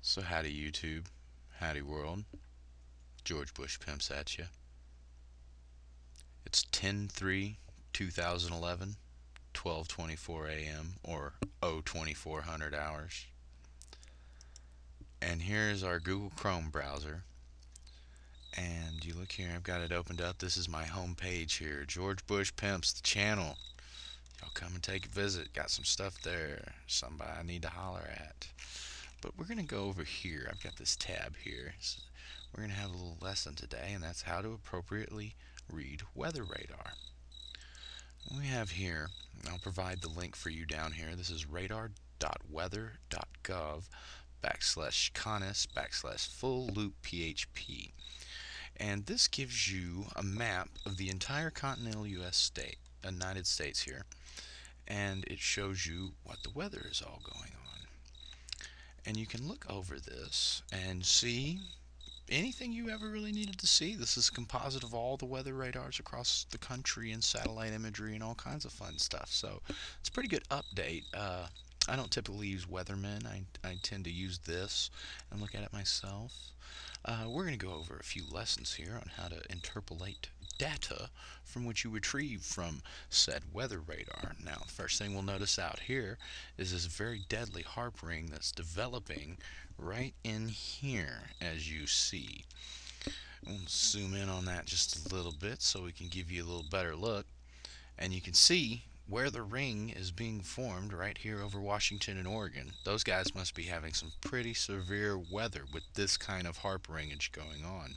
So howdy YouTube, howdy world, George Bush pimps at you. It's 10/3/2011, 12:24 a.m. or 02400 hours. And here's our Google Chrome browser. And you look here, I've got it opened up. This is my home page here. George Bush Pimps, the channel. Y'all come and take a visit. Got some stuff there. Somebody I need to holler at. But we're going to go over here. I've got this tab here. So we're going to have a little lesson today, and that's how to appropriately read weather radar. What we have here, I'll provide the link for you down here. This is radar.weather.gov/CONUS/full loop PHP. And this gives you a map of the entire continental United States here. And it shows you what the weather is all going on. And you can look over this and see anything you ever really needed to see. This is a composite of all the weather radars across the country and satellite imagery and all kinds of fun stuff. So it's a pretty good update. I don't typically use Weatherman. I tend to use this and look at it myself. We're going to go over a few lessons here on how to interpolate data from which you retrieve from said weather radar. Now, the first thing we'll notice out here is this very deadly harp ring that's developing right in here, as you see. We'll zoom in on that just a little bit so we can give you a little better look. And you can see where the ring is being formed right here over Washington and Oregon. Those guys must be having some pretty severe weather with this kind of harp ringage going on.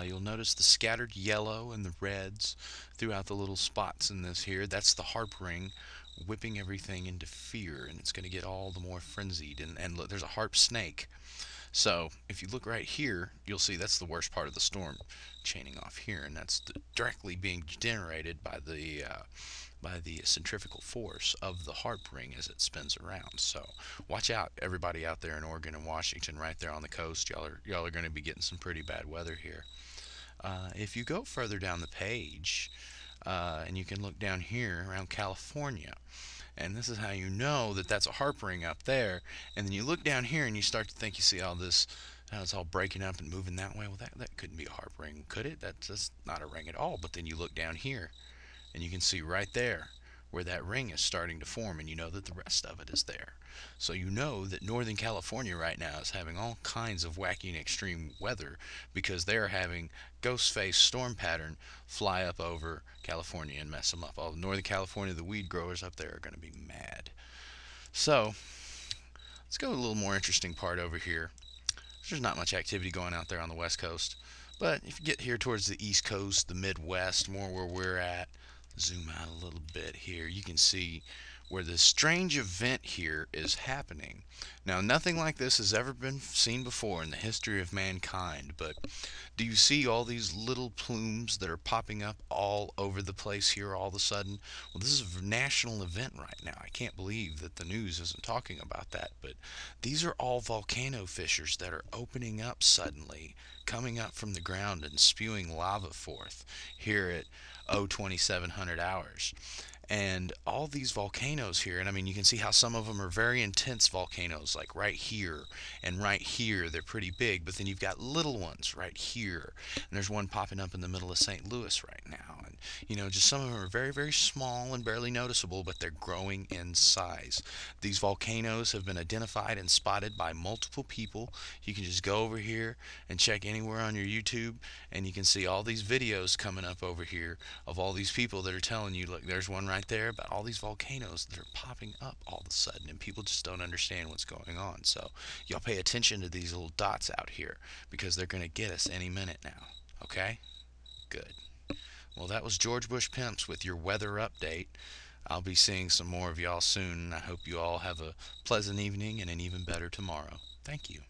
You'll notice the scattered yellow and the reds throughout the little spots in this here. That's the harp ring whipping everything into fear, and it's going to get all the more frenzied. And look, there's a harp snake. So if you look right here, you'll see that's the worst part of the storm chaining off here, and that's directly being generated by the centrifugal force of the harp ring as it spins around. So watch out, everybody out there in Oregon and Washington, right there on the coast. Y'all are going to be getting some pretty bad weather here. If you go further down the page, and you can look down here around California, and this is how you know that that's a harp ring up there. And then you look down here and you start to think you see all this, how it's all breaking up and moving that way. Well, that couldn't be a harp ring, could it? That's not a ring at all. But then you look down here and you can see right there where that ring is starting to form, and you know that the rest of it is there. So you know that Northern California right now is having all kinds of wacky and extreme weather because they're having ghost face storm pattern fly up over California and mess them up. All Northern California, the weed growers up there are going to be mad. So let's go to a little more interesting part over here. There's not much activity going out there on the west coast, but if you get here towards the east coast, the Midwest, more where we're at, zoom out a little bit here, you can see where this strange event here is happening. Now, nothing like this has ever been seen before in the history of mankind, but do you see all these little plumes that are popping up all over the place here all of a sudden? Well, this is a national event right now. I can't believe that the news isn't talking about that, but these are all volcano fissures that are opening up suddenly, coming up from the ground and spewing lava forth here at 02700 hours. And all these volcanoes here, and I mean, you can see how some of them are very intense volcanoes, like right here and right here. They're pretty big, but then you've got little ones right here, and there's one popping up in the middle of St. Louis right now. And you know, just some of them are very, very small and barely noticeable, but they're growing in size. These volcanoes have been identified and spotted by multiple people. You can just go over here and check anywhere on your YouTube, and you can see all these videos coming up over here of all these people that are telling you, look, there's one right there about all these volcanoes that are popping up all of a sudden, and people just don't understand what's going on. So y'all pay attention to these little dots out here because they're going to get us any minute now. Okay? Good. Well, that was George Bush Pimps with your weather update. I'll be seeing some more of y'all soon. I hope you all have a pleasant evening and an even better tomorrow. Thank you.